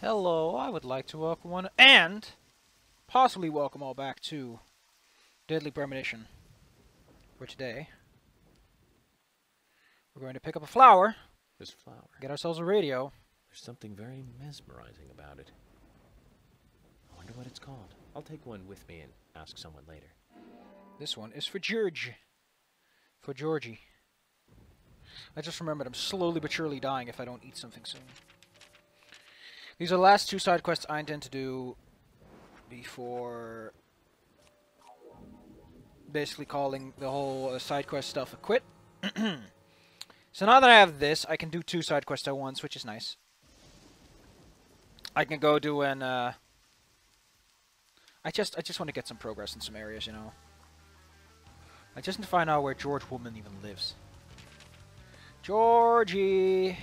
Hello, I would like to welcome one and possibly welcome all back to Deadly Premonition. For today, we're going to pick up a flower, This flower. get ourselves a radio. There's something very mesmerizing about it. I wonder what it's called. I'll take one with me and ask someone later. This one is for George. For Georgie. I just remembered I'm slowly but surely dying if I don't eat something soon. These are the last two side quests I intend to do before basically calling the whole side quest stuff a quit. So now that I have this, I can do two side quests at once, which is nice. I can go do an I just want to get some progress in some areas, you know. I just need to find out where George Woodman even lives. Georgie! I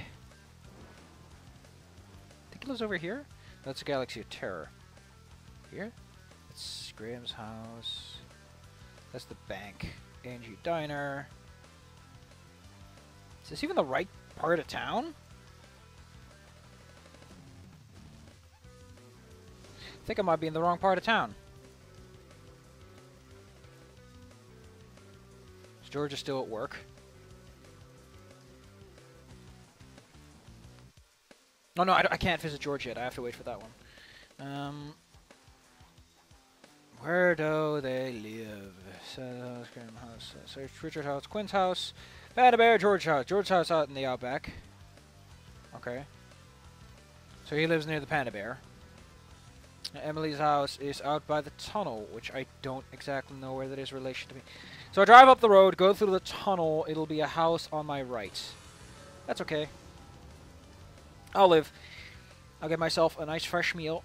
think he lives over here? That's a Galaxy of Terror. Here? That's Graham's house. That's the bank. Angie Diner. Is this even the right part of town? I think I might be in the wrong part of town. Is George still at work? Oh no, I can't visit George yet. I have to wait for that one. Where do they live? Graham house. Search Richard house. Quinn's house. Panda Bear. George house. George house out in the outback. Okay. So he lives near the Panda Bear. Emily's house is out by the tunnel, which I don't exactly know where that is in relation to me. So I drive up the road, go through the tunnel. It'll be a house on my right. That's okay. I'll live. I'll get myself a nice fresh meal.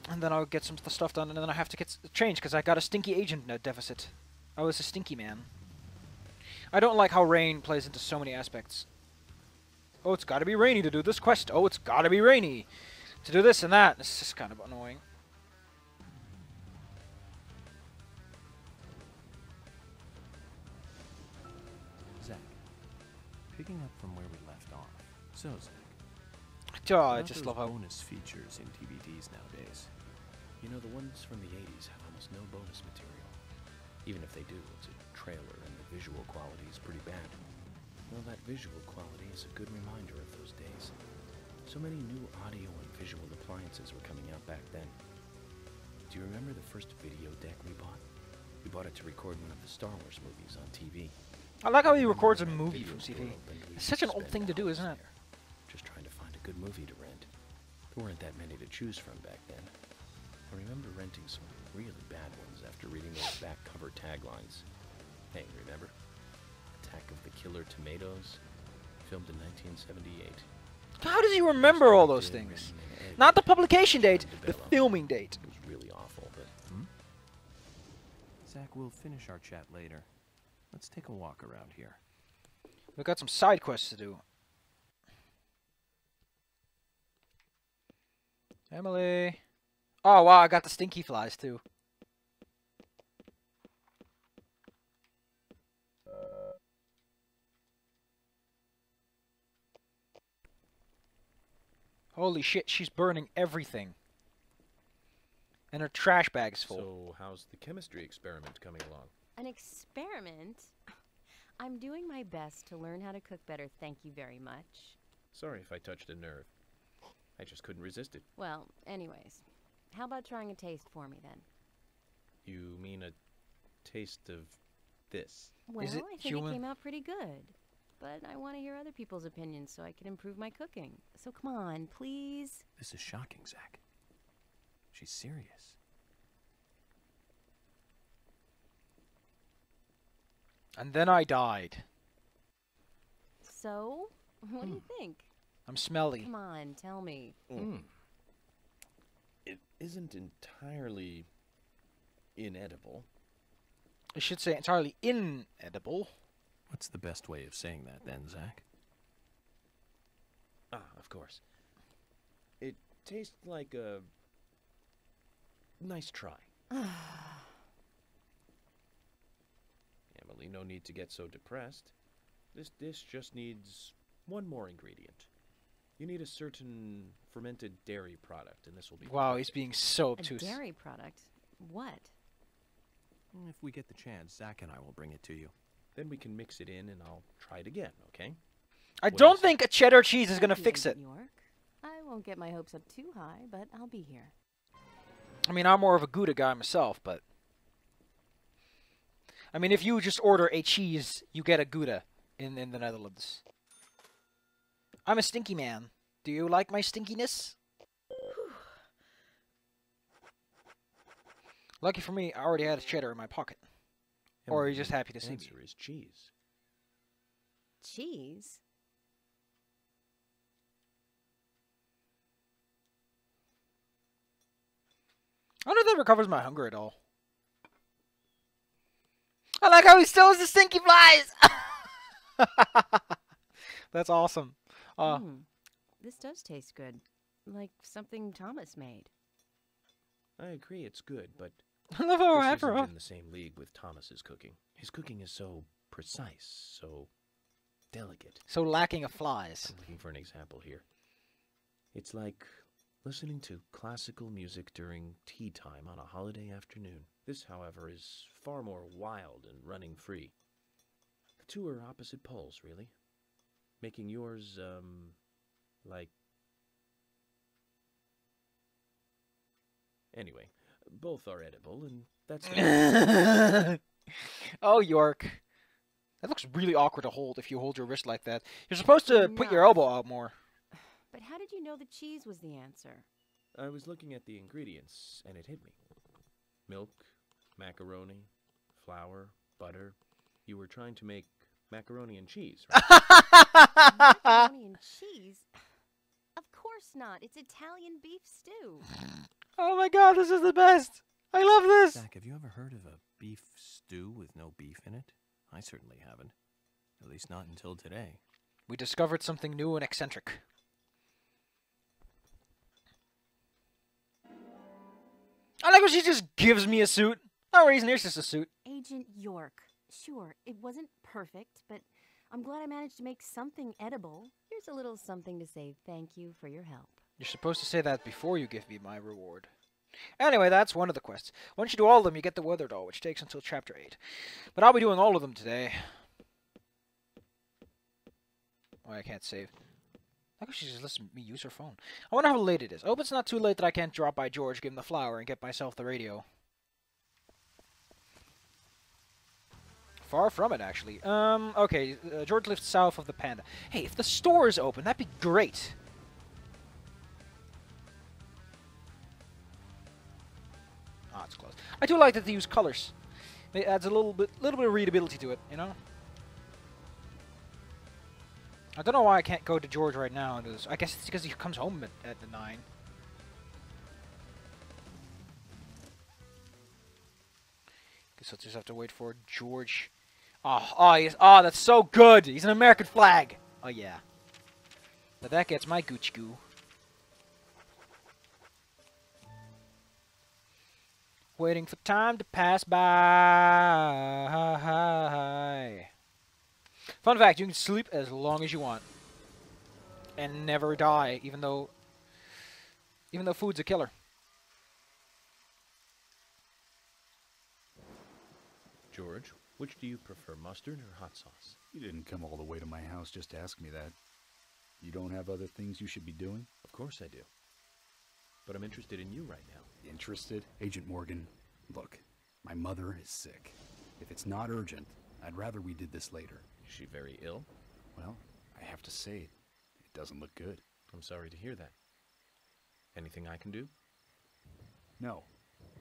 And then I'll get some stuff done, and then I have to get changed because I got a stinky agent deficit. I was a stinky man. I don't like how rain plays into so many aspects. Oh, it's got to be rainy to do this quest. Oh, it's got to be rainy to do this and that. It's just kind of annoying. Zach, picking up from where we left off. So, Zach, Oh, what I about just those love how... bonus features in DVDs nowadays. You know, the ones from the 80s have almost no bonus material. Even if they do, it's a trailer and the visual quality is pretty bad. Well, that visual quality is a good reminder of those days. So many new audio and visual appliances were coming out back then. Do you remember the first video deck we bought? We bought it to record one of the Star Wars movies on TV. I like how he Remember records a when that movie video from store TV. opened, we It's used such an to old spend thing to do, hours isn't it? there, just trying to find a good movie to rent. There weren't that many to choose from back then. I remember renting some really bad ones after reading those back cover taglines. Hey, remember? Attack of the Killer Tomatoes, filmed in 1978. How does he remember all those things? Not the publication date, the filming date. It was really awful, but Zach, we'll finish our chat later. Let's take a walk around here. We've got some side quests to do. Emily. Oh, wow, I got the stinky flies, too. Holy shit, she's burning everything. And her trash bag's full. So, how's the chemistry experiment coming along? An experiment? I'm doing my best to learn how to cook better, thank you very much. Sorry if I touched a nerve. I just couldn't resist it. Well, anyways, how about trying a taste for me then? You mean a taste of this? Well, Is it I think human? it came out pretty good. But I want to hear other people's opinions so I can improve my cooking. So come on, please. This is shocking, Zach. She's serious. And then I died. So, what do you think? I'm smelly. Come on, tell me. It isn't entirely inedible. I should say entirely inedible. What's the best way of saying that then, Zach? Ah, of course. It tastes like a nice try. Emily, no need to get so depressed. This dish just needs one more ingredient. You need a certain fermented dairy product, and this will be... Wow, he's being so A obtuse. dairy product? What? If we get the chance, Zach and I will bring it to you. Then we can mix it in, and I'll try it again, okay? I What don't is it? think a cheddar cheese is going to Thank you, fix it. Agent York. I won't get my hopes up too high, but I'll be here. I mean, I'm more of a Gouda guy myself, but... I mean, if you just order a cheese, you get a Gouda in the Netherlands. I'm a stinky man. Do you like my stinkiness? Lucky for me, I already had a cheddar in my pocket. Or are you just happy to see me? The answer is cheese. Cheese? I wonder if that recovers my hunger at all. I like how he still has the stinky flies! That's awesome. This does taste good. Like something Thomas made. I agree, it's good, but I love how this isn't Afro. in the same league with Thomas's cooking. His cooking is so precise, so delicate. So lacking of flies. I'm looking for an example here. It's like listening to classical music during tea time on a holiday afternoon. This, however, is far more wild and running free. The two are opposite poles, really. Making yours, like... Anyway, both are edible, and that's... Oh, York. That looks really awkward to hold if you hold your wrist like that. You're supposed to put your Enough. elbow out more. But how did you know the cheese was the answer? I was looking at the ingredients, and it hit me. Milk, macaroni, flour, butter. You were trying to make macaroni and cheese, right? Macaroni and cheese? Of course not. It's Italian beef stew. Oh my god, this is the best. I love this. Zach, have you ever heard of a beef stew with no beef in it? I certainly haven't. At least not until today. We discovered something new and eccentric. I like when she just gives me a suit. No reason, here's just a suit. Agent York. Sure, it wasn't perfect, but I'm glad I managed to make something edible. Here's a little something to say thank you for your help. You're supposed to say that before you give me my reward. Anyway, that's one of the quests. Once you do all of them, you get the Weather Doll, which takes until Chapter 8. But I'll be doing all of them today. Oh, I can't save. I think she just lets me use her phone. I wonder how late it is. I hope it's not too late that I can't drop by George, give him the flower, and get myself the radio. Far from it, actually. Okay, George lives south of the Panda. Hey, if the store is open, that'd be great. Ah, it's closed. I do like that they use colors. It adds a little bit of readability to it, you know? I don't know why I can't go to George right now. I guess it's because he comes home at the 9. Guess I'll just have to wait for George. Oh, that's so good! He's an American flag! Oh, yeah. But that gets my gooch goo. Waiting for time to pass by. Fun fact, you can sleep as long as you want. And never die, even though food's a killer. George, which do you prefer, mustard or hot sauce? You didn't come all the way to my house just to ask me that. You don't have other things you should be doing? Of course I do. But I'm interested in you right now. Interested? Agent Morgan, look, my mother is sick. If it's not urgent, I'd rather we did this later. Is she very ill? Well, I have to say it. It doesn't look good. I'm sorry to hear that. Anything I can do? No,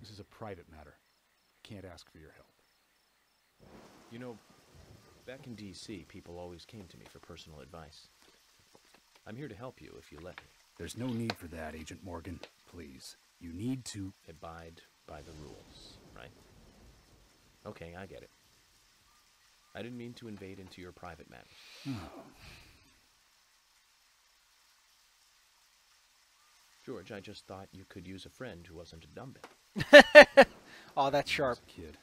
this is a private matter. I can't ask for your help. You know, back in D.C., people always came to me for personal advice. I'm here to help you if you let me. There's no need for that, Agent Morgan. Please. You need to... Abide by the rules, right? Okay, I get it. I didn't mean to invade into your private matters. George, I just thought you could use a friend who wasn't a dumbbell. Oh, that's When I was sharp. a kid.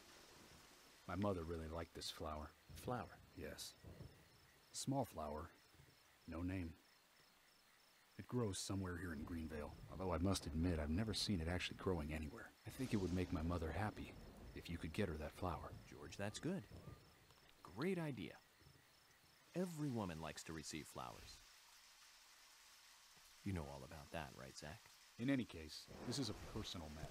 My mother really liked this flower. Flower. Yes. Small flower. No name. It grows somewhere here in Greenvale, although I must admit I've never seen it actually growing anywhere. I think it would make my mother happy if you could get her that flower. George, that's good. Great idea. Every woman likes to receive flowers. You know all about that, right, Zach? In any case, this is a personal matter.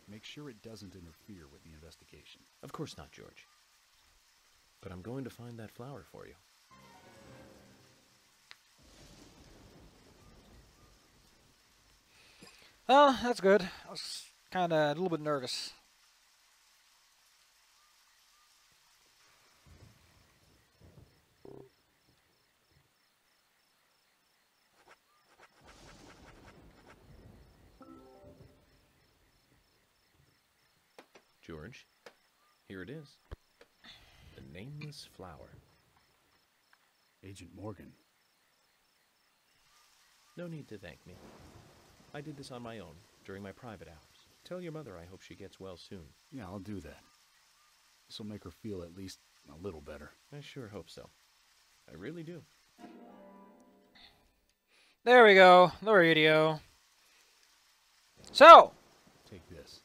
Make sure it doesn't interfere with the investigation. Of course not, George. But I'm going to find that flower for you. Oh, that's good. I was kind of a little bit nervous. George, here it is. The nameless flower. Agent Morgan. No need to thank me. I did this on my own, during my private hours. Tell your mother I hope she gets well soon. Yeah, I'll do that. This'll make her feel at least a little better. I sure hope so. I really do. There we go. The radio. So, Take this.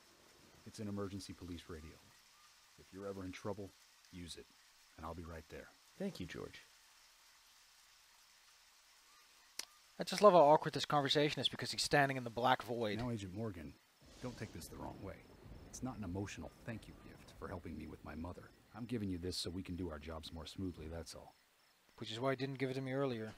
It's an emergency police radio. If you're ever in trouble, use it, and I'll be right there. Thank you, George. I just love how awkward this conversation is because he's standing in the black void. Now, Agent Morgan, don't take this the wrong way. It's not an emotional thank you gift for helping me with my mother. I'm giving you this so we can do our jobs more smoothly, that's all. Which is why he didn't give it to me earlier.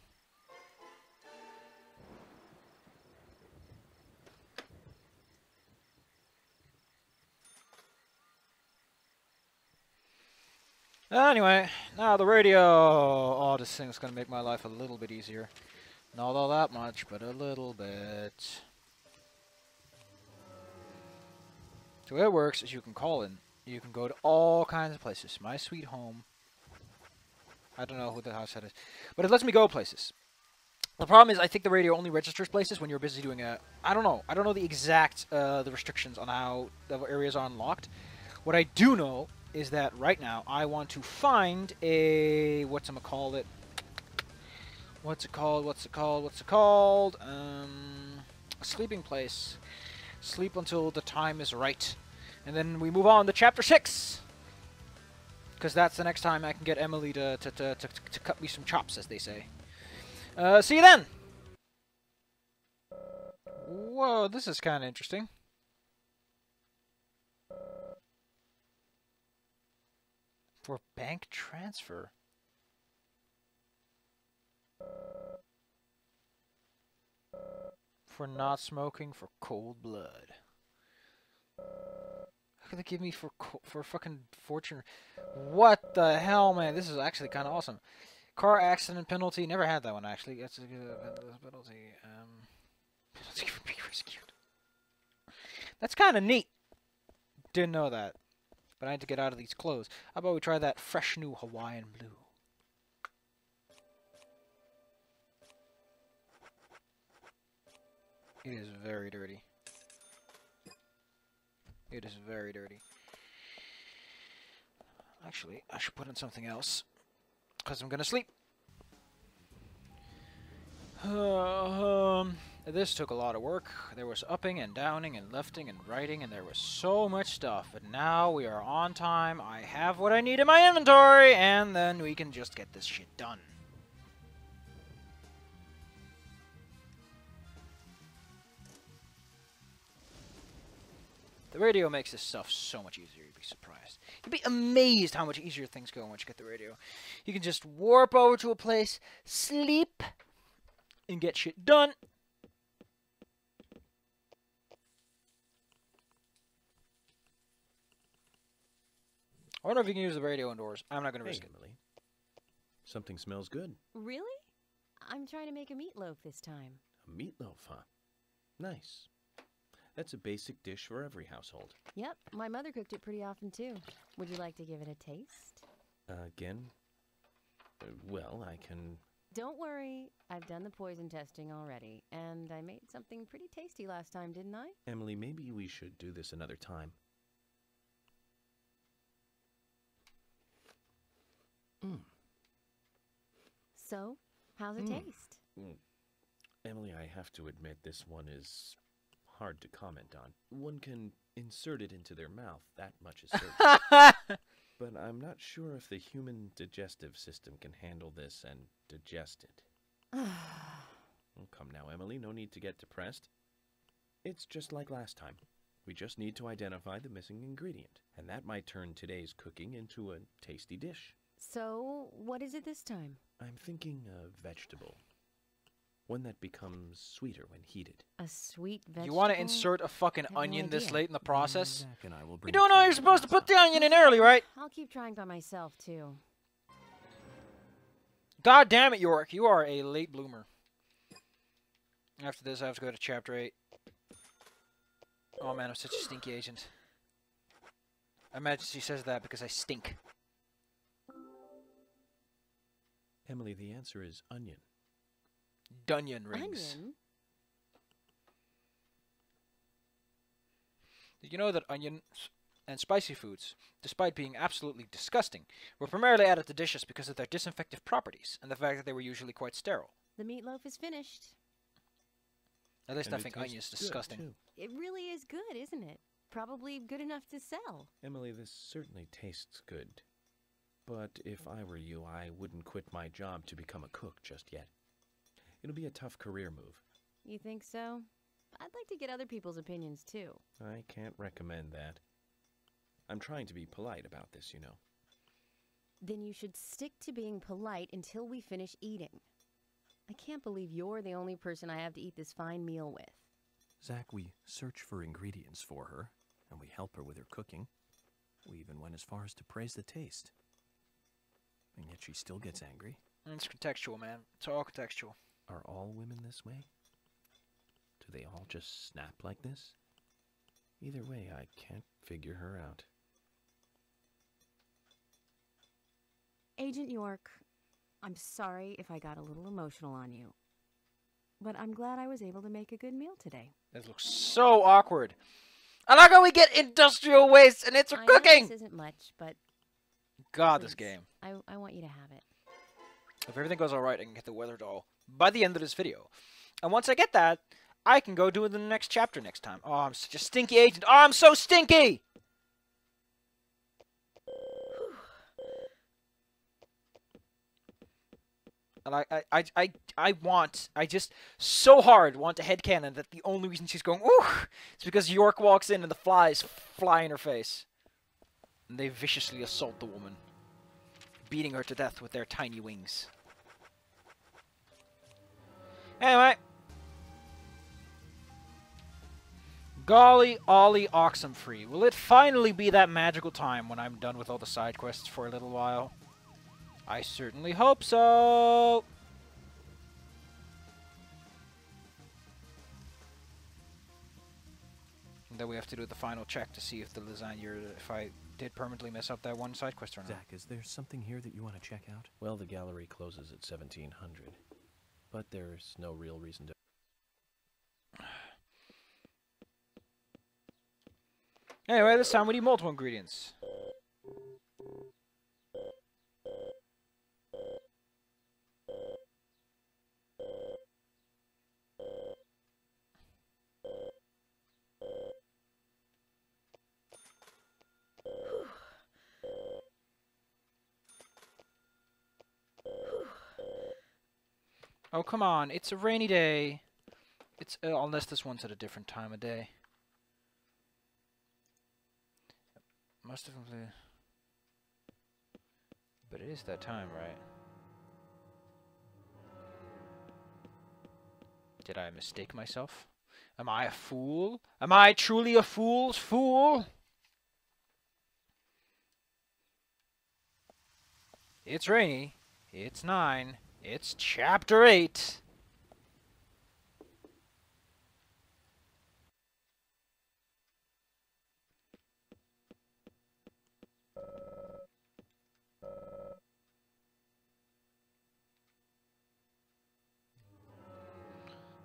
Anyway, now the radio. Oh, this thing's gonna make my life a little bit easier. Not all that much, but a little bit. So the way it works is you can call in. You can go to all kinds of places. My Sweet Home. I don't know who the house that is. But it lets me go places. The problem is I think the radio only registers places when you're busy doing a... I don't know. I don't know the exact the restrictions on how the areas are unlocked. What I do know is that right now I want to find a... whatchamacallit? What's it called? A sleeping place. Sleep until the time is right. And then we move on to Chapter 6. Because that's the next time I can get Emily to cut me some chops, as they say. See you then! Whoa, this is kind of interesting. For bank transfer. For not smoking, for cold blood. How could they give me for fucking fortune? What the hell, man? This is actually kind of awesome. Car accident penalty. Never had that one, actually. That's a good penalty. Penalty for being rescued. That's kind of neat. Didn't know that. But I had to get out of these clothes. How about we try that fresh new Hawaiian blue? It is very dirty. It is very dirty. Actually, I should put in something else. Because I'm gonna sleep. This took a lot of work. There was upping and downing and lefting and righting, and there was so much stuff. But now we are on time. I have what I need in my inventory, and then we can just get this shit done. The radio makes this stuff so much easier, you'd be surprised. You'd be amazed how much easier things go once you get the radio. You can just warp over to a place, sleep, and get shit done. I wonder if you can use the radio indoors. I'm not going to risk it. Emily. Something smells good. Really? I'm trying to make a meatloaf this time. A meatloaf, huh? Nice. That's a basic dish for every household. Yep, my mother cooked it pretty often too. Would you like to give it a taste? Again? Well, I can... Don't worry, I've done the poison testing already, and I made something pretty tasty last time, didn't I? Emily, maybe we should do this another time. So, how's it taste? Emily, I have to admit this one is hard to comment on. One can insert it into their mouth, that much is certain. But I'm not sure if the human digestive system can handle this and digest it. Oh, come now, Emily, no need to get depressed. It's just like last time. We just need to identify the missing ingredient, and that might turn today's cooking into a tasty dish. So, what is it this time? I'm thinking a vegetable. One that becomes sweeter when heated. A sweet vegetable? You want to insert a fucking I have no onion this idea. late in the process? Zach and I will You bring don't know you're supposed to put the onion in early, right? I'll keep trying by myself, too. God damn it, York. You are a late bloomer. After this, I have to go to Chapter 8. Oh, man, I'm such a stinky agent. I imagine she says that because I stink. Emily, the answer is onion. Dunyan rings. Onion? Did you know that onions and spicy foods, despite being absolutely disgusting, were primarily added to dishes because of their disinfective properties and the fact that they were usually quite sterile? The meatloaf is finished. At least And I it think tastes onion's good, disgusting. too. It really is good, isn't it? Probably good enough to sell. Emily, this certainly tastes good. But if I were you, I wouldn't quit my job to become a cook just yet. It'll be a tough career move. You think so? I'd like to get other people's opinions, too. I can't recommend that. I'm trying to be polite about this, you know. Then you should stick to being polite until we finish eating. I can't believe you're the only person I have to eat this fine meal with. Zach, we search for ingredients for her, and we help her with her cooking. We even went as far as to praise the taste. And yet she still gets angry. It's contextual, man. It's all contextual. Are all women this way? Do they all just snap like this? Either way, I can't figure her out. Agent York, I'm sorry if I got a little emotional on you. But I'm glad I was able to make a good meal today. This looks so awkward. I like how we get industrial waste and it's for I know cooking! this isn't much, but God, this please, game. I want you to have it. If everything goes alright, I can get the weather doll by the end of this video. And once I get that, I can go do it in the next chapter next time. Oh, I'm such a stinky agent. Oh, I'm so stinky! And I just so hard want to headcanon that the only reason she's going, ooh, is because York walks in and the flies fly in her face. And they viciously assault the woman, beating her to death with their tiny wings. Anyway. Golly Ollie Oxenfree. Will it finally be that magical time when I'm done with all the side quests for a little while? I certainly hope so! And then we have to do the final check to see if the lasagna, if I did permanently mess up that one side quest or not. Zach, is there something here that you want to check out? Well, the gallery closes at 1700. But there's no real reason to... Anyway, this time we need multiple ingredients. Oh, come on. It's a rainy day. It's unless this one's at a different time of day. Must have completed. But it is that time, right? Did I mistake myself? Am I a fool? Am I truly a fool's fool? It's rainy. It's 9. It's chapter 8.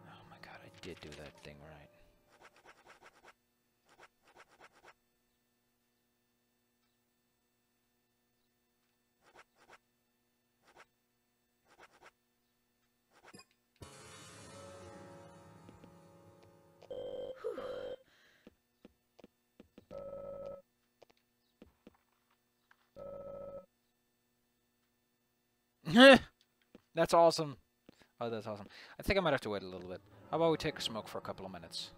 Oh my god, I did do that thing right. That's awesome. Oh, that's awesome. I think I might have to wait a little bit. How about we take a smoke for a couple of minutes?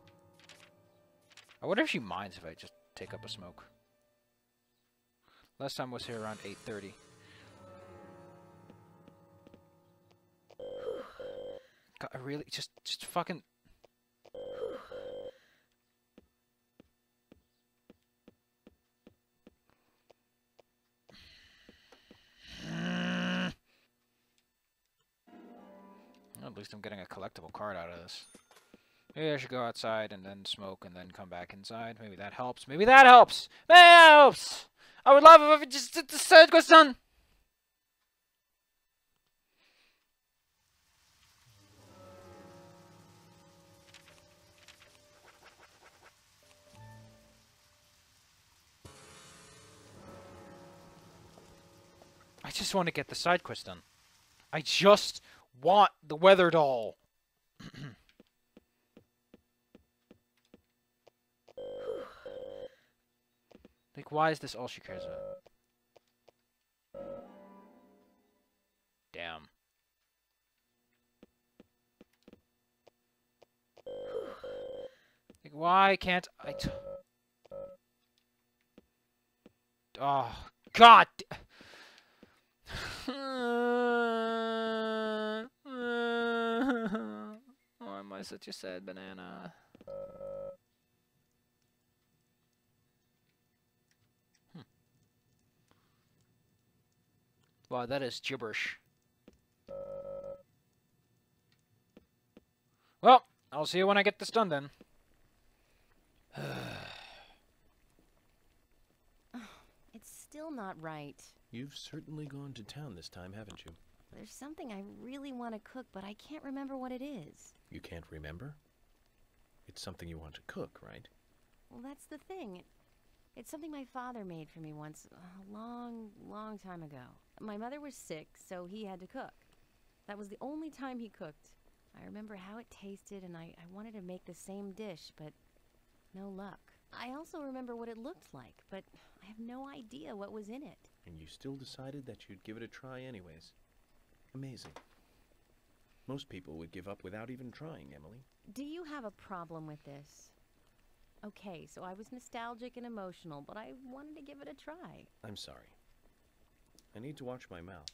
I wonder if she minds if I just take up a smoke. Last time I was here around 8:30. God, I really just fucking. At least I'm getting a collectible card out of this. Maybe I should go outside and then smoke and then come back inside. Maybe that helps. Maybe that helps! Maybe that helps! I would love it if it just the side was done! I just want to get the side quest done. I just want the weather doll. Like, why is this all she cares about? Damn. Like, why can't I oh, God! Why am I such a sad banana? Wow, that is gibberish. Well, I'll see you when I get this done then. It's still not right. You've certainly gone to town this time, haven't you? There's something I really want to cook, but I can't remember what it is. You can't remember? It's something you want to cook, right? Well, that's the thing. It's something my father made for me once, a long, long time ago. My mother was sick, so he had to cook. That was the only time he cooked. I remember how it tasted, and I wanted to make the same dish, but no luck. I also remember what it looked like, but I have no idea what was in it. And you still decided that you'd give it a try anyways. Amazing. Most people would give up without even trying, Emily. Do you have a problem with this? Okay, so I was nostalgic and emotional, but I wanted to give it a try. I'm sorry. I need to watch my mouth.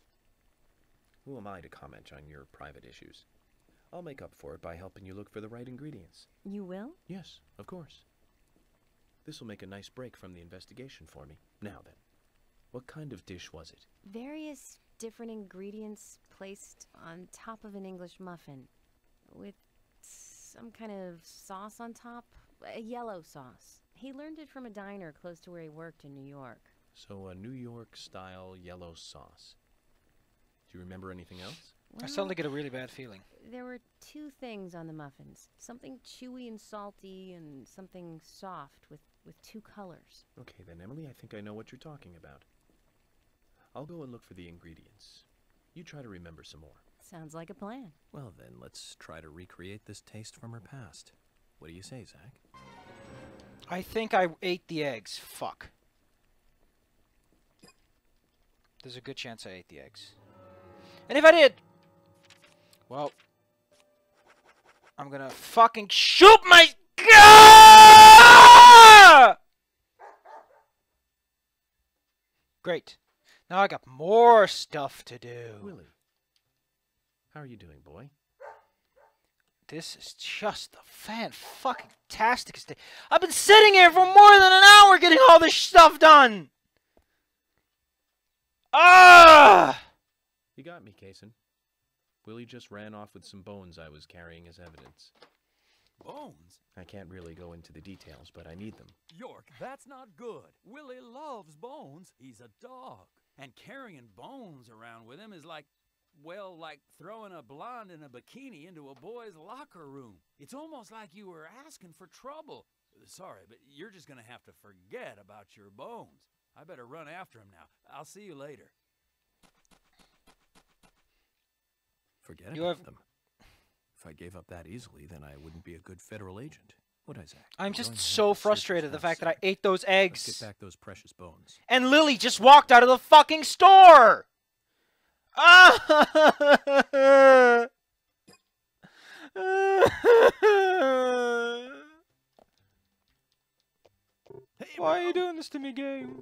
Who am I to comment on your private issues? I'll make up for it by helping you look for the right ingredients. You will? Yes, of course. This will make a nice break from the investigation for me. Now then, what kind of dish was it? Various different ingredients placed on top of an English muffin with some kind of sauce on top, a yellow sauce. He learned it from a diner close to where he worked in New York. So a New York-style yellow sauce. Do you remember anything else? I suddenly get a really bad feeling. There were two things on the muffins. Something chewy and salty and something soft with two colors. Okay then, Emily, I think I know what you're talking about. I'll go and look for the ingredients. You try to remember some more. Sounds like a plan. Well then, let's try to recreate this taste from her past. What do you say, Zach? I think I ate the eggs. Fuck. There's a good chance I ate the eggs. And if I did, well, I'm gonna fucking shoot my... Great. Now I got more stuff to do. Willie, how are you doing, boy? This is just the fan-fucking-tasticest thing. I've been sitting here for more than an hour getting all this stuff done! Ah! You got me, Kaysen. Willie just ran off with some bones I was carrying as evidence. Bones? I can't really go into the details, but I need them. York, that's not good. Willie loves bones. He's a dog. And carrying bones around with him is like, well, like throwing a blonde in a bikini into a boy's locker room. It's almost like you were asking for trouble. Sorry, but you're just gonna have to forget about your bones. I better run after him now. I'll see you later. Forget about them. If I gave up that easily, then I wouldn't be a good federal agent, would I, Zach? I'm just so frustrated the fact that I ate those eggs. Let's get back those precious bones. And Lily just walked out of the fucking store! Ah! Hey, Why are you bro. doing this to me, game?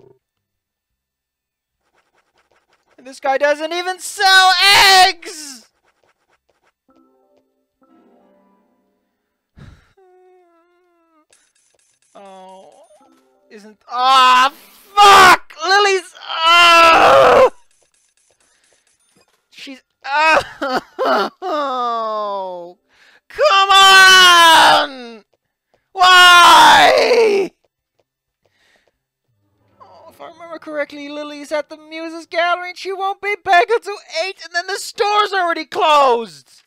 And this guy doesn't even sell eggs! Oh, isn't... Ah, fuck! Lily's... Ah! She's... Oh! Come on! Why? Oh, if I remember correctly, Lily's at the Muses Gallery and she won't be back until 8 and then the store's already closed!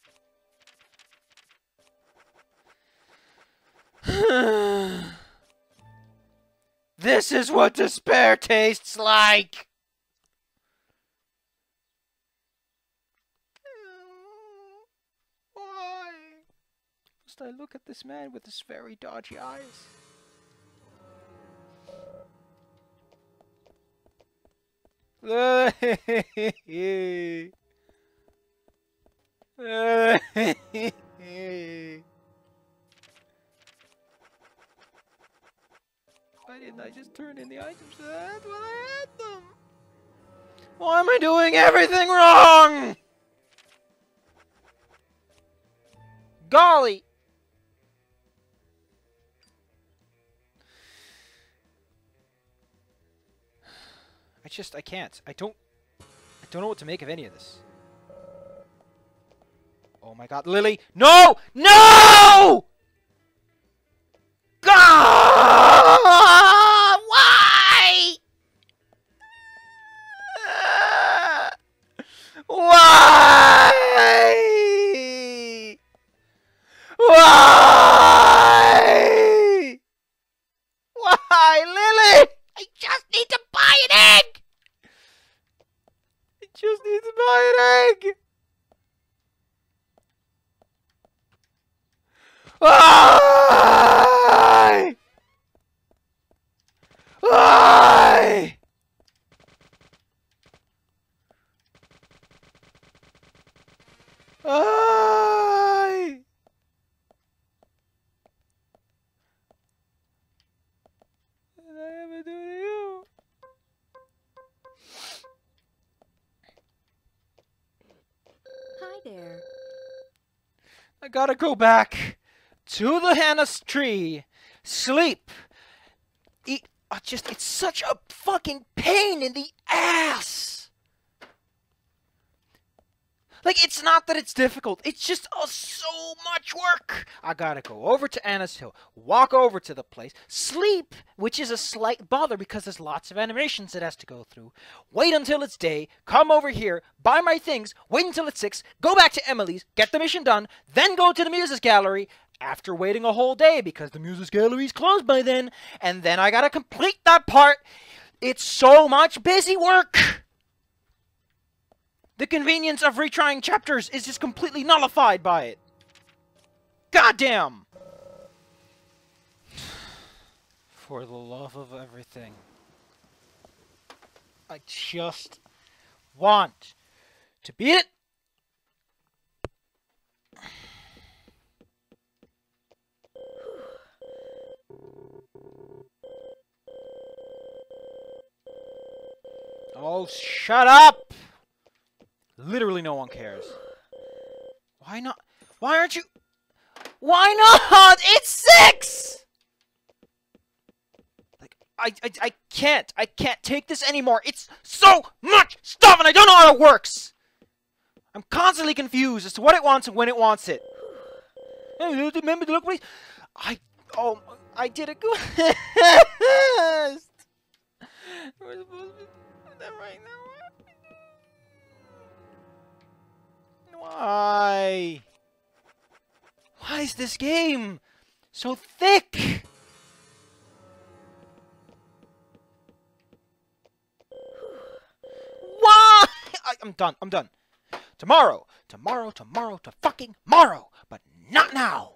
This is what despair tastes like! Why must I look at this man with his very dodgy eyes? Why didn't I just turn in the items when I had them? Why am I doing everything wrong? Golly! I can't. I don't know what to make of any of this. Oh my god, Lily! No! No! God! Why? Why? Why? Why, Lily? I just need to buy an egg! I just need to buy an egg! Why? Why? Why? What did I ever do to you? Hi there. I gotta go back to the Hannah's tree, sleep, eat. It's such a fucking pain in the ass. Like, it's not that it's difficult. It's just so much work. I gotta go over to Anna's Hill, walk over to the place, sleep, which is a slight bother because there's lots of animations it has to go through. Wait until it's day, come over here, buy my things, wait until it's 6, go back to Emily's, get the mission done, then go to the Muses Gallery after waiting a whole day because the Muses Gallery's closed by then, and then I gotta complete that part. It's so much busy work. The convenience of retrying chapters is just completely nullified by it. Goddamn! For the love of everything. I just want to beat it. Oh, shut up! Literally no one cares. Why not? Why aren't you? Why not? It's 6! Like, I can't take this anymore. It's so much stuff and I don't know how it works. I'm constantly confused as to what it wants and when it wants it. Remember to look, please. I did a good test. We're supposed to be doing that right now. Why? Why is this game so thick? Why? I'm done. I'm done. Tomorrow to fucking morrow, but not now.